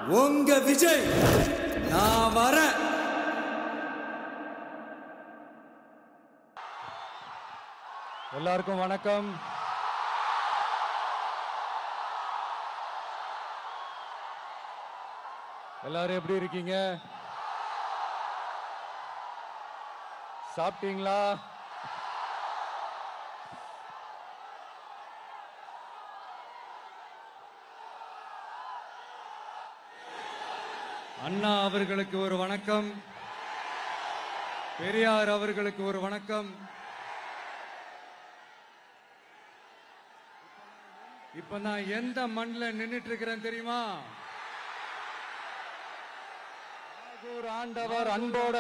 உங்க விஜய் நான் வரேன். எல்லாருக்கும் வணக்கம். எல்லாரும் எப்படி இருக்கீங்க? சாப்பிட்டீங்களா? அண்ணா அவர்களுக்கு ஒரு வணக்கம், பெரியார் அவர்களுக்கு ஒரு வணக்கம். இப்ப நான் எந்த மண்ணில் நின்னுட்டு இருக்கிறேன் தெரியுமா? ஆண்டவர் அன்போட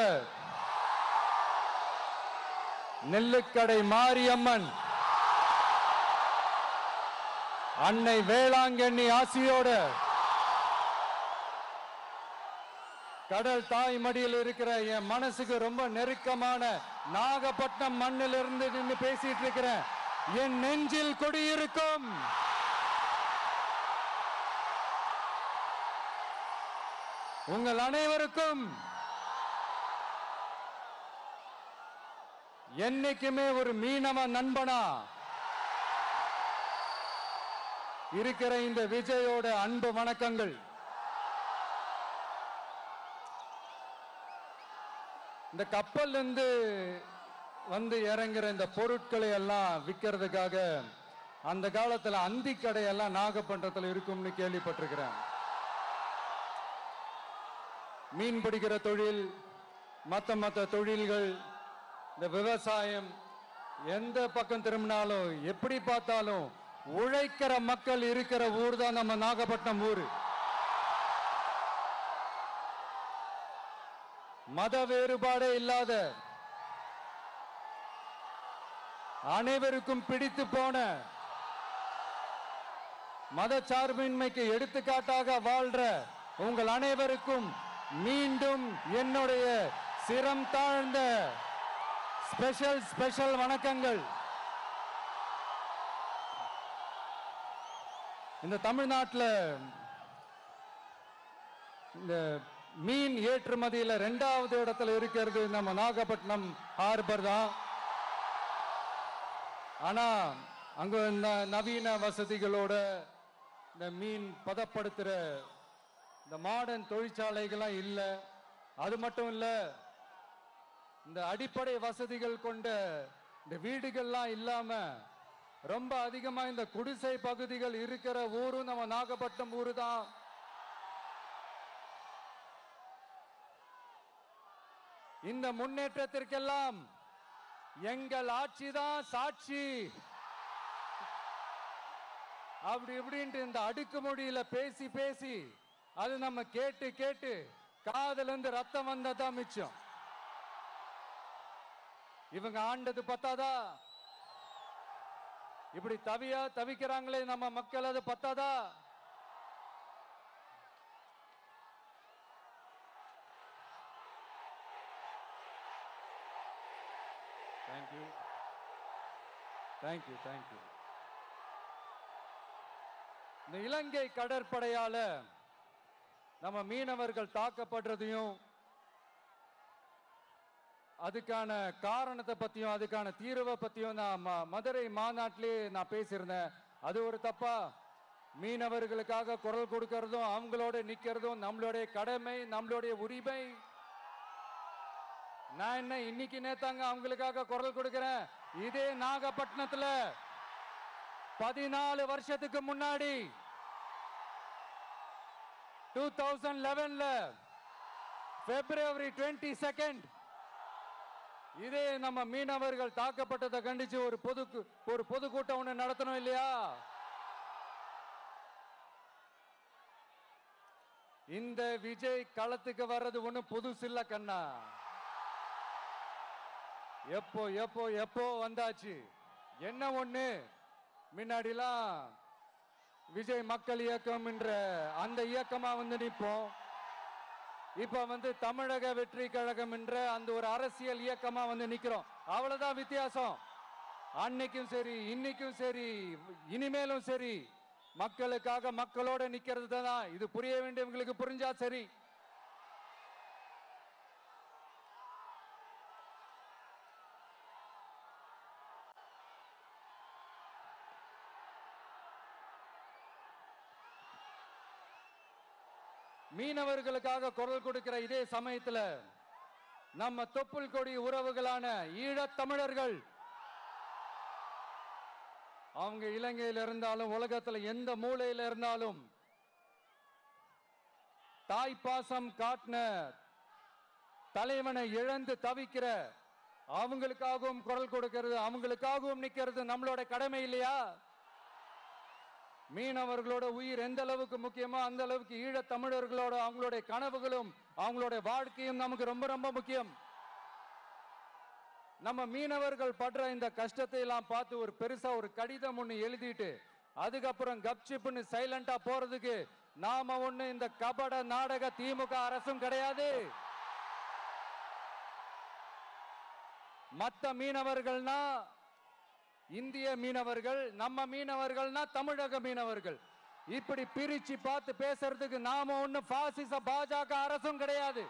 நெல்லுக்கடை மாரியம்மன் அன்னை வேளாங்கண்ணி ஆசியோட கடல் தாய் மடியில் இருக்கிற என் மனசுக்கு ரொம்ப நெருக்கமான நாகப்பட்டினம் மண்ணில் இருந்து நின்று பேசிட்டு இருக்கிறேன். என் நெஞ்சில் குடியிருக்கும் உங்கள் அனைவருக்கும் என்னைக்குமே ஒரு மீனவ நண்பனா இருக்கிற இந்த விஜயோட அன்பு வணக்கங்கள். இந்த கப்பல் இருந்து வந்து இறங்குற இந்த பொருட்களை எல்லாம் விற்கிறதுக்காக அந்த காலத்துல அந்தி கடையெல்லாம் நாகப்பட்டினத்துல இருக்கும்னு கேள்விப்பட்டிருக்கிறேன். மீன் பிடிக்கிற தொழில், மற்ற தொழில்கள், இந்த விவசாயம், எந்த பக்கம் திரும்பினாலும் எப்படி பார்த்தாலும் உழைக்கிற மக்கள் இருக்கிற ஊர் தான் நம்ம நாகப்பட்டினம் ஊர். மத வேறுபாடே இல்லாத, அனைவருக்கும் பிடித்து போன, மத சார்பின்மைக்கு எடுத்துக்காட்டாக வாழ்ற உங்கள் அனைவருக்கும் மீண்டும் என்னுடைய சிரம் தாழ்ந்த ஸ்பெஷல் வணக்கங்கள். இந்த தமிழ்நாட்டில் இந்த மீன் ஏற்றுமதியில 2வது இடத்துல இருக்கிறது நம்ம நாகப்பட்டினம் ஹார்பர் தான். ஆனா அங்க நவீன வசதிகளோட இந்த மீன் பதப்படுத்துற இந்த மாடர்ன் தொழிற்சாலைகள்லாம் இல்லை. அது மட்டும் இல்ல, இந்த அடிப்படை வசதிகள் கொண்ட இந்த வீடுகள்லாம் இல்லாம ரொம்ப அதிகமா இந்த குடிசை பகுதிகள் இருக்கிற ஊரும் நம்ம நாகப்பட்டினம் ஊரு தான். இந்த முன்னேற்றத்திற்கெல்லாம் எங்கள் ஆட்சிதான் சாட்சி. அப்படி இப்படின்ட்டு இந்த அடுக்குமொழியில பேசி பேசி அது நம்ம கேட்டு கேட்டு காதுல இருந்து ரத்தம் வந்ததான் மிச்சம். இவங்க ஆண்டது பத்தாதா? இப்படி தவிக்கிறாங்களே நம்ம மக்கள், அது பத்தாதா? தேங்க்யூ. இந்த இலங்கை கடற்படையால நம்ம மீனவர்கள் தாக்கப்படுறதையும் அதுக்கான காரணத்தை பத்தியும் அதுக்கான தீர்வை பத்தியும் நான் மதுரை மாநாட்டிலே நான் பேசியிருந்தேன். அது ஒரு தப்பா? மீனவர்களுக்காக குரல் கொடுக்கறதும் அவங்களோட நிக்கிறதும் நம்மளுடைய கடமை, நம்மளுடைய உரிமை. நான் என்ன இன்னைக்கு நேத்தாங்க அவங்களுக்காக குரல் கொடுக்கிறேன். இதே நாகப்பட்டினத்துல 14 வருஷத்துக்கு முன்னாடி 2011ல February 22 இதே நம்ம மீனவர்கள் தாக்கப்பட்டதை கண்டிச்சு ஒரு பொதுக்கூட்டம் ஒண்ணு நடத்தணும் இல்லையா? இந்த விஜய் களத்துக்கு வர்றது ஒண்ணு புதுசு இல்ல கண்ணா. எப்போ வந்தாச்சு. என்ன ஒண்ணு, முன்னாடிலாம் விஜய் மக்கள் இயக்கம் என்ற அந்த இயக்கமா வந்து நிற்போம். இப்ப தமிழக வெற்றி கழகம் என்ற அந்த ஒரு அரசியல் இயக்கமா வந்து நிக்கிறோம். அவ்வளவுதான் வித்தியாசம். அன்னைக்கும் சரி, இன்னைக்கும் சரி, இனிமேலும் சரி, மக்களுக்காக மக்களோட நிக்கிறது தான். இது புரிய வேண்டியவங்களுக்கு புரிஞ்சா சரி. மீனவர்களுக்காக குரல் கொடுக்கிற இதே சமயத்தில் நம்ம தொப்புள் கொடி உறவுகளான ஈழத் தமிழர்கள், அவங்க இலங்கையில் இருந்தாலும் உலகத்தில் எந்த மூலையில் இருந்தாலும் தாய்ப்பாசம் காட்டின தலைவனை இழந்து தவிக்கிற அவங்களுக்காகவும் குரல் கொடுக்கிறது, அவங்களுக்காகவும் நிக்கிறது நம்மளோட கடமை இல்லையா? மீனவர்களோட உயிர் எந்த அளவுக்கு முக்கியமோ அந்த அளவுக்கு ஈழத் தமிழர்களோட அவங்களுடைய கனவுகளும் அவங்களுடைய வாழ்க்கையும் நமக்கு ரொம்ப ரொம்ப முக்கியம். நம்ம மீனவர்கள் படுற இந்த கஷ்டத்தை எல்லாம் பார்த்து ஒரு பெருசா ஒரு கடிதம் ஒண்ணு எழுதிட்டு அதுக்கப்புறம் கப்சிப்னு சைலண்டா போறதுக்கு நாம ஒண்ணு இந்த கபட நாடக திமுக அரசும் கிடையாது. மத்த மீனவர்கள்னா இந்திய மீனவர்கள், நம்ம மீனவர்கள்னா தமிழக மீனவர்கள். இப்படி பிரிச்சு பார்த்து பேசுறதுக்கு நாம ஒண்ணு பாசிச பாஜக அரசும் கிடையாது.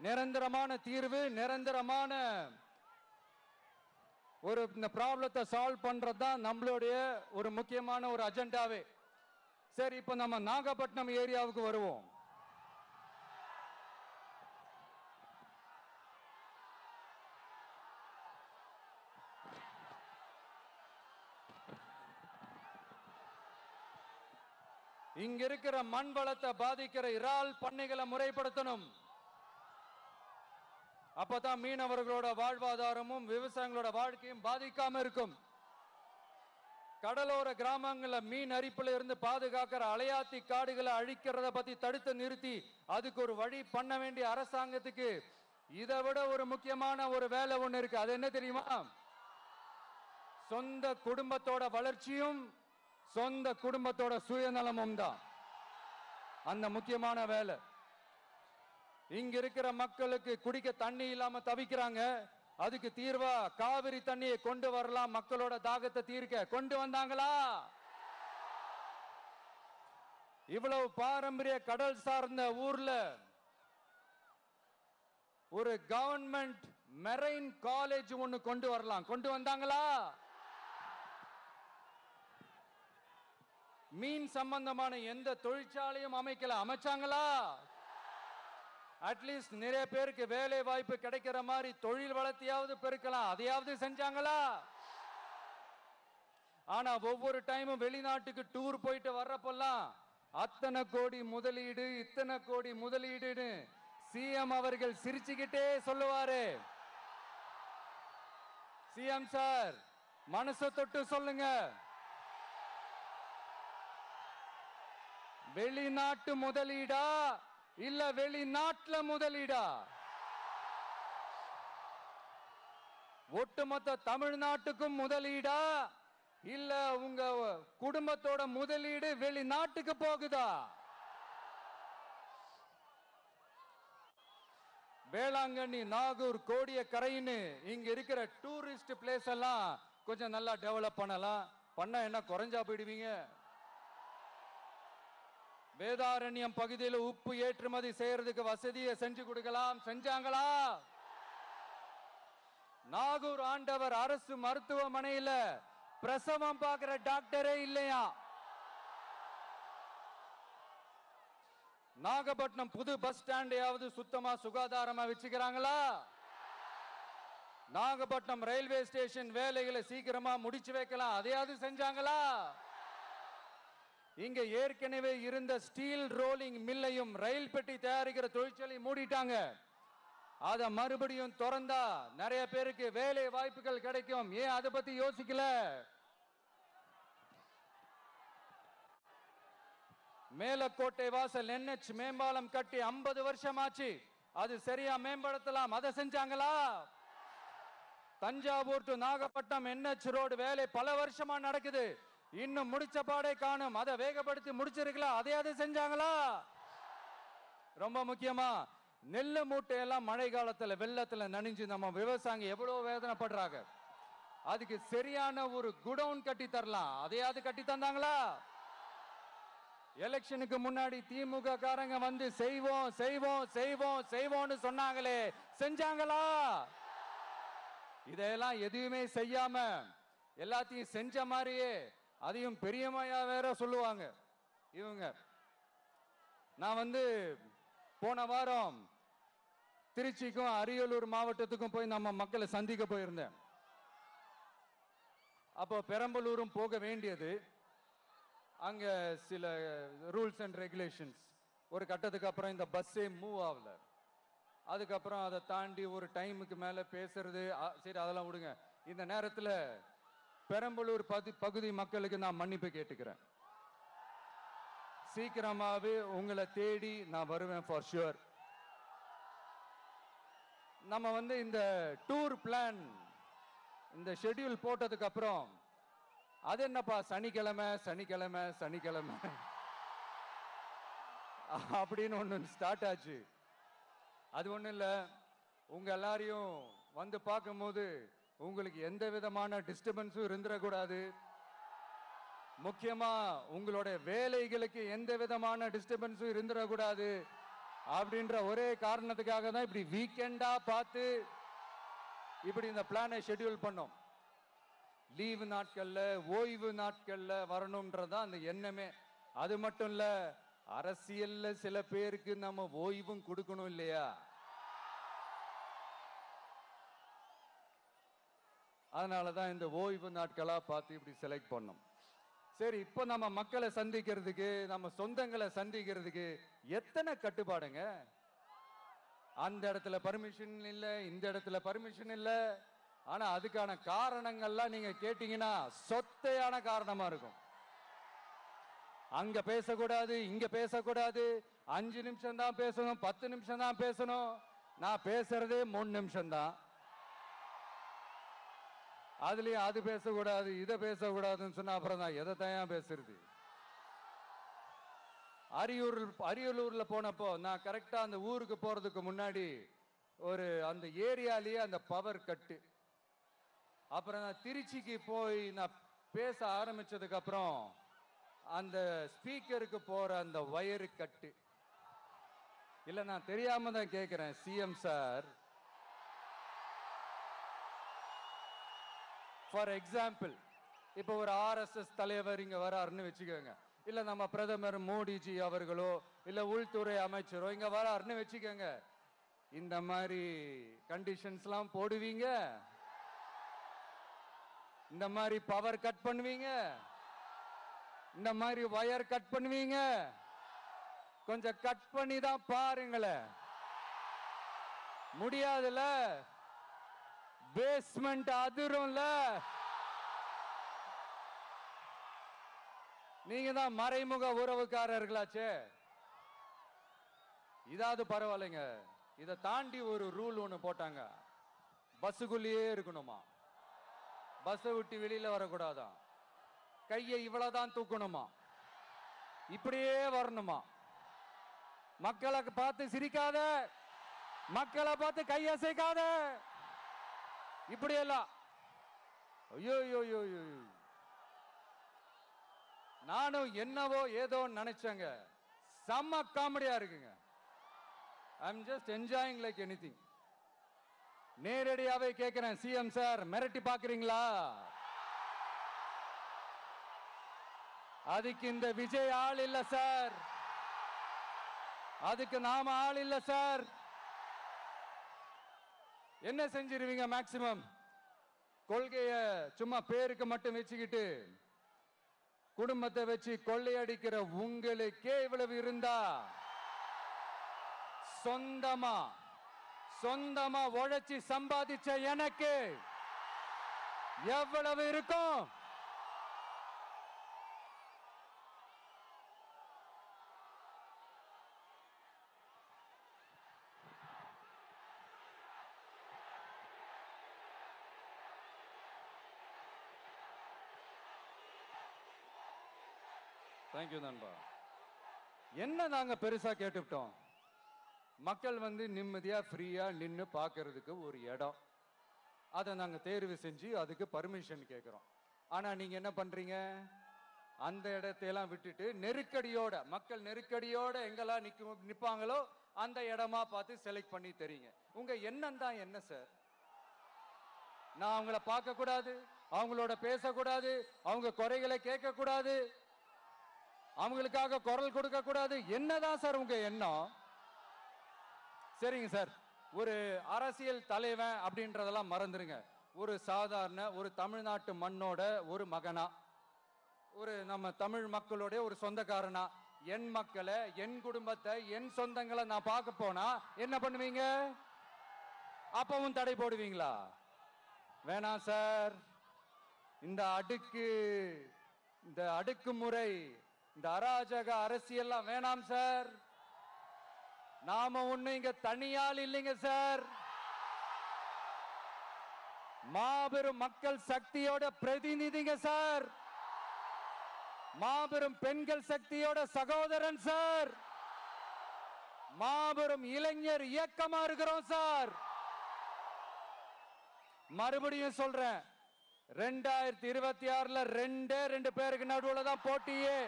நிரந்தரமான தீர்வு, நிரந்தரமான ஒரு இந்த ப்ராப்ளத்தை சால்வ் பண்றதுதான் நம்மளுடைய ஒரு முக்கியமான ஒரு அஜெண்டாவே. சரி, இப்ப நம்ம நாகப்பட்டினம் ஏரியாவுக்கு வருவோம். இங்க இருக்கிற மண் வளத்தை பாதிக்கிற இறால் பண்ணைகளை முறைப்படுத்தணும். அப்பதான் மீனவர்களோட வாழ்வாதாரமும் விவசாயிகளோட வாழ்க்கையும் பாதிக்காம இருக்கும். கடலோர கிராமங்கள மீன் அரிப்புல இருந்து பாதுகாக்கிற அலையாத்தி காடுகளை அழிக்கிறத பத்தி தடுத்து நிறுத்தி அதுக்கு ஒரு வழி பண்ண வேண்டிய அரசாங்கத்துக்கு இதை விட ஒரு முக்கியமான ஒரு வேலை ஒண்ணு இருக்கு. அது என்ன தெரியுமா? சொந்த குடும்பத்தோட வளர்ச்சியும் சொந்த குடும்பத்தோட சுயநலமும் தான் அந்த முக்கியமான வேலை. இங்க இருக்கிற மக்களுக்கு குடிக்க தண்ணி இல்லாம தவிக்கிறாங்க. அதுக்கு தீர்வா காவிரி தண்ணியை கொண்டு வரலாம், மக்களோட தாகத்தை தீர்க்க. கொண்டு வந்தாங்களா? இவ்வளவு பாரம்பரிய கடல் சார்ந்த ஊர்ல ஒரு கவர்மெண்ட் மெரைன் காலேஜ் ஒன்னு கொண்டு வரலாம். கொண்டு வந்தாங்களா? மீன் சம்பந்தமான எந்த தொழிற்சாலையும் அமைக்கல. அமைச்சாங்களா? அட்லீஸ்ட் நிறைய பேருக்கு வேலை வாய்ப்பு கிடைக்கிற மாதிரி தொழில் வளர்த்தியாவது பெருக்கலாம். அதையாவது செஞ்சாங்களா? ஆனா ஒவ்வொரு டைமும் வெளிநாட்டுக்கு டூர் போயிட்டு வர்றப்பெல்லாம் அத்தனை கோடி முதலீடு, இத்தனை கோடி முதலீடுன்னு சிஎம் அவர்கள் சிரிச்சுக்கிட்டே சொல்லுவாரு. சிஎம் சார், மனசை தொட்டு சொல்லுங்க, வெளிநாட்டு முதலீடா இல்ல வெளிநாட்டுல முதலீடா? ஒட்டுமொத்த தமிழ்நாட்டுக்கும் முதலீடா இல்ல உங்க குடும்பத்தோட முதலீடு வெளிநாட்டுக்கு போகுதா? வேளாங்கண்ணி, நாகூர், கோடியக்கரைன்னு இங்க இருக்கிற டூரிஸ்ட் பிளேஸ் எல்லாம் கொஞ்சம் நல்லா டெவலப் பண்ணலாம். பண்ண என்ன குறைஞ்சா போயிடுவீங்க? வேதாரண்யம் பகுதியில் உப்பு ஏற்றுமதி செய்யறதுக்கு வசதியை செஞ்சு கொடுக்கலாம். செஞ்சாங்களா? நாகூர் ஆண்டவர் அரசு மருத்துவமனையில பிரசவம் பார்க்கிற டாக்டரே இல்லையா? நாகப்பட்டினம் புது பஸ் ஸ்டாண்டையாவது சுத்தமா சுகாதாரமா வச்சுக்கிறாங்களா? நாகப்பட்டினம் ரயில்வே ஸ்டேஷன் வேலைகளை சீக்கிரமா முடிச்சு வைக்கலாம். அதையாவது செஞ்சாங்களா? இங்க ஏற்கனவே இருந்த ஸ்டீல் ரோலிங் மில்லையும் ரயில் பெட்டி தயாரிக்கிற தொழிற்சாலை மூடிட்டாங்க. அத மறுபடியும் திறந்தா நிறைய பேருக்கு வேலை வாய்ப்புகள் கிடைக்கும். ஏன் அதை பத்தி யோசிக்கல? மேலக்கோட்டை வாசல் NH மேம்பாலம் கட்டி 50 வருஷம் ஆச்சு. அது சரியா மேம்படுத்தலாம். அதை செஞ்சாங்களா? Thanjavur to Nagapattinam NH road வேலை பல வருஷமா நடக்குது. இன்னும் முடிச்ச பாடே காணும். அதை வேகப்படுத்தி முடிச்சிருக்கலாம். அதையாவது செஞ்சாங்களா? ரொம்ப முக்கியமா நெல்லு மூட்டையெல்லாம் மழை காலத்துல வெள்ளத்துல நனைஞ்சு நம்ம விவசாயிங்க எவ்வளவு வேதனைப்படுறாங்க. அதுக்கு சரியான ஒரு குடவுன் கட்டி தரலாம். அதையாவது கட்டி தந்தாங்களா? எலெக்ஷனுக்கு முன்னாடி திமுக காரங்க வந்து செய்வோம் செய்வோம் செய்வோம் செய்வோம்னு சொன்னாங்களே, செஞ்சாங்களா? இதெல்லாம் எதுவுமே செய்யாம எல்லாத்தையும் செஞ்ச மாதிரியே அதையும் பெரியமையா வேற சொல்லுவாங்க இவங்க. நான் வந்து போன வாரம் திருச்சிக்கும் அரியலூர் மாவட்டத்துக்கும் போய் நம்ம மக்களை சந்திக்க போயிருந்தேன். அப்போ பெரம்பலூரும் போக வேண்டியது. அங்க சில ரூல்ஸ் அண்ட் ரெகுலேஷன்ஸ், ஒரு கட்டத்துக்கு அப்புறம் இந்த பஸ்ஸே மூவ் ஆகல. அதுக்கப்புறம் அதை தாண்டி ஒரு டைமுக்கு மேல பேசுறது, சரி அதெல்லாம் விடுங்க. இந்த நேரத்தில் பெரம்பலூர் பகுதி மக்களுக்கு நான் மன்னிப்பு கேட்டுக்கிறேன். சீக்கிரமாவே உங்களை தேடி நான் வருவேன் ஃபார் ஷுவர். நம்ம வந்து இந்த டூர் பிளான், இந்த ஷெட்யூல் போட்டதுக்கு அப்புறம் அது என்னப்பா சனிக்கிழமை சனிக்கிழமை சனிக்கிழமை அப்படின்னு ஒன்று ஸ்டார்ட் ஆச்சு. அது ஒன்றும் இல்லை, உங்க எல்லாரையும் வந்து பார்க்கும்போது உங்களுக்கு எந்த விதமான டிஸ்டர்பன்ஸும் இருந்துடக்கூடாது. முக்கியமா உங்களோட வேலைகளுக்கு எந்த விதமான டிஸ்டர்பன்ஸும் இருந்துடக்கூடாது அப்படின்ற ஒரே காரணத்துக்காக தான் இப்படி வீக்கெண்டா பார்த்து இப்படி இந்த பிளானை ஷெட்யூல் பண்ணோம். லீவு நாட்கள்ல, ஓய்வு நாட்கள்ல வரணும்ன்றதான் அந்த எண்ணமே. அது மட்டும் இல்ல, அரசியல்ல சில பேருக்கு நம்ம ஓய்வும் கொடுக்கணும் இல்லையா? அதனாலதான் இந்த ஓய்வு நாட்களா பார்த்து இப்படி செலக்ட் பண்ணோம். சரி, இப்போ நம்ம மக்களை சந்திக்கிறதுக்கு, நம்ம சொந்தங்களை சந்திக்கிறதுக்கு எத்தனை கட்டுப்பாடுங்க. அந்த இடத்துல பர்மிஷன் இல்லை, இந்த இடத்துல பர்மிஷன் இல்லை. ஆனா அதுக்கான காரணங்கள்லாம் நீங்க கேட்டீங்கன்னா சொத்தையான காரணமா இருக்கும். அங்க பேசக்கூடாது, இங்க பேசக்கூடாது, 5 நிமிஷம் தான் பேசணும், 10 நிமிஷம் தான் பேசணும். நான் பேசுறதே 3 நிமிஷம் தான். அதுலயும் அது பேசக்கூடாது, இதை பேசக்கூடாதுன்னு சொன்னா அப்புறம் நான் எதை தான் பேசுறது? அரியலூர்ல போனப்போ நான் கரெக்டா அந்த ஊருக்கு போறதுக்கு முன்னாடி ஒரு அந்த ஏரியாலேயே அந்த பவர் கட்டு. அப்புறம் நான் திருச்சிக்கு போய் நான் பேச ஆரம்பிச்சதுக்கு அப்புறம் அந்த ஸ்பீக்கருக்கு போற அந்த வயரு கட்டு. இல்ல, நான் தெரியாம தான் கேட்கிறேன் சிஎம் சார். ஃபார் எக்ஸாம்பிள், இப்போ ஒரு RSS தலைவர் இங்க வராருன்னு வச்சுக்கோங்க, இல்ல நம்ம பிரதமர் மோடிஜி அவர்களோ இல்ல உள்துறை அமைச்சரோ இங்க வராருன்னு வச்சுக்கோங்க. இந்த மாதிரி கண்டிஷன்ஸ்லாம் போடுவீங்க, இந்த மாதிரி பவர் கட் பண்ணுவீங்க, இந்த மாதிரி வயர் கட் பண்ணுவீங்க. கொஞ்சம் கட் பண்ணி தான் பாருங்களேன். முடியாதுல, பேஸ்மெண்ட் அதிரும்ல. நீங்க தான் மறைமுக உறவுக்காரர்களாச்சே. இதாவது பரவாயில்லைங்க. இதை தாண்டி ஒரு ரூல் ஒண்ணு போட்டாங்க, பஸ்ஸுக்குள்ளேயே இருக்கணுமா, பஸ்ஸை விட்டு வெளியில வரக்கூடாதான், கையை இவ்வளவுதான் தூக்கணுமா, இப்படியே வரணுமா, மக்களை பார்த்து சிரிக்காத, மக்களை பார்த்து கையசைக்காத, இப்படி எல்லாம். ஐயோ ஐயோ, நானும் என்னவோ ஏதோ நினைச்சேங்க. செம்ம காமெடியா இருக்குங்க. I am just enjoying like anything. நேரடியாவே கேட்கிறேன், சிஎம் சார் மிரட்டி பாக்குறீங்களா? அதுக்கு இந்த விஜய் ஆள் இல்ல சார், அதுக்கு நாம ஆள் இல்ல சார். என்ன செஞ்சிருவீங்க? மேக்சிமம் கொள்கைய சும்மா பேருக்கு மட்டும் வச்சுக்கிட்டு குடும்பத்தை வச்சு கொள்ளையடிக்கிற உங்களுக்கே இவ்வளவு இருந்தா, சொந்தமா உழைச்சி சம்பாதிச்ச எனக்கு எவ்வளவு இருக்கும்? தேங்க்யூ நண்பா. என்ன நாங்க பெருசா கேட்டுவிட்டோம்? மக்கள் வந்து நிம்மதியா ஃப்ரீயா நின்று பார்க்கறதுக்கு ஒரு இடம், அதை நாங்க தேர்வு செஞ்சு அதுக்கு பர்மிஷன் கேட்கிறோம். ஆனா நீங்க என்ன பண்றீங்க? அந்த இடத்தையெல்லாம் விட்டுட்டு நெருக்கடியோட, மக்கள் நெருக்கடியோட எங்கெல்லாம் நிப்பாங்களோ அந்த இடமா பார்த்து செலக்ட் பண்ணி தெரியுங்க. உங்க எண்ணம் தான் என்ன சார்? நான் அவங்கள பார்க்க கூடாது, அவங்களோட பேசக்கூடாது, அவங்க குறைகளை கேட்க கூடாது, அவங்களுக்காக குரல் கொடுக்க கூடாது, என்னதான் சார் உங்க எண்ணம்? சரிங்க சார், ஒரு அரசியல் தலைவன் அப்படின்றதெல்லாம் மறந்துருங்க. ஒரு சாதாரண ஒரு தமிழ்நாட்டு மண்ணோட ஒரு மகனா, ஒரு நம்ம தமிழ் மக்களுடைய ஒரு சொந்தக்காரனா, என் மக்களை, என் குடும்பத்தை, என் சொந்தங்களை நான் பார்க்க போனா என்ன பண்ணுவீங்க? அப்பவும் தடை போடுவீங்களா? வேணாம் சார். இந்த அடுக்குமுறை, இந்த அராஜக அரசியல்லாம் வேணாம் சார். நாம ஒண்ணு இங்க தனியால் இல்லைங்க சார். மாபெரும் மக்கள் சக்தியோட பிரதிநிதிங்க சார். மாபெரும் பெண்கள் சக்தியோட சகோதரன் சார். மாபெரும் இளைஞர் இயக்கமா இருக்கிறோம் சார். மறுபடியும் சொல்றேன், 2026ல ரெண்டு பேருக்கு நடுவுல தான் போட்டியே.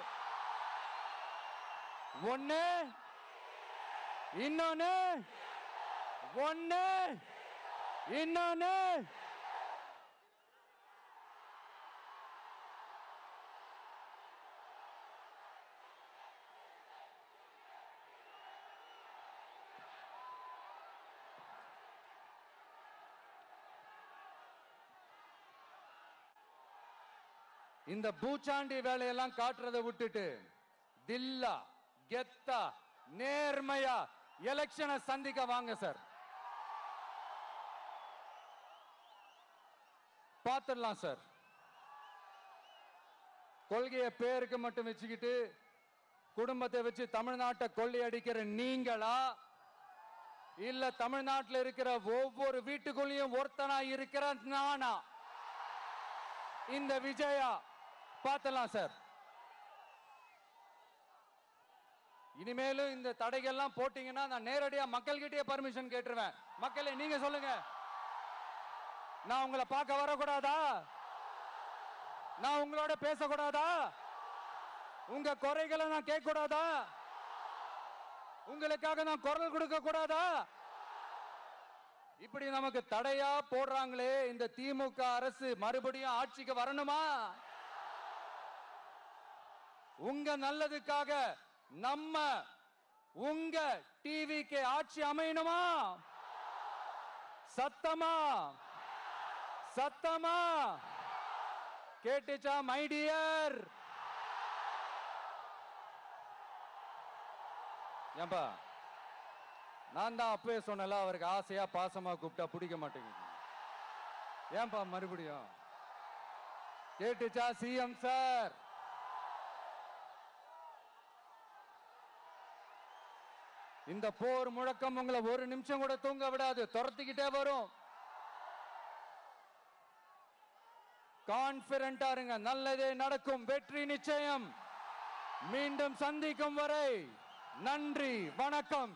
ஒண்ணு இன்னொன்னு இந்த பூச்சாண்டி வேலையெல்லாம் காட்டுறதை விட்டுட்டு தில்லா கெத்தா நேர்மையா எலெக்ஷனை சந்திக்க வாங்க சார். பார்த்துடலாம் சார். கொள்கையை பேருக்கு மட்டும் வச்சுக்கிட்டு குடும்பத்தை வச்சு தமிழ்நாட்டை கொள்ளையடிக்கிற நீங்களா, இல்ல தமிழ்நாட்டில் இருக்கிற ஒவ்வொரு வீட்டுக்குள்ளேயும் ஒருத்தனா இருக்கிற நானா, இந்த விஜயா? பார்த்தலாம் சார். இனிமேலும் இந்த தடைகள்லாம் போட்டீங்கன்னா நான் நேரடியா மக்கள்கிட்டயே பர்மிஷன் கேட்டுருவேன். மக்களே நீங்க சொல்லுங்க, நான் உங்களை பார்க்க வரக்கூடாதா? நான் உங்களோட பேசக்கூடாதா? உங்க குறைகளை நான் கேட்க கூடாதா? உங்களுக்காக நான் குரல் கொடுக்க கூடாதா? இப்படி நமக்கு தடையா போடுறாங்களே, இந்த திமுக அரசு மறுபடியும் ஆட்சிக்கு வரணுமா? உங்க நல்லதுக்காக நம்ம உங்க டிவிக்கு ஆட்சி அமையணுமா? சத்தமா சத்தமா கேட்டுச்சா மை டியர்? ஏன்பா, நான் தான் அப்பவே சொன்னல, அவருக்கு ஆசையா பாசமா கூப்பிட்டா பிடிக்க மாட்டேங்குது. ஏன்பா மறுபடியும்? கேட்டுச்சா சிஎம் சார்? இந்த போர் முழக்கம் உங்களை ஒரு நிமிஷம் கூட தூங்க விடாது, துரத்திக்கிட்டே வரும். கான்பிடண்டா இருங்க, நல்லதே நடக்கும், வெற்றி நிச்சயம். மீண்டும் சந்திக்கும் வரை நன்றி, வணக்கம்.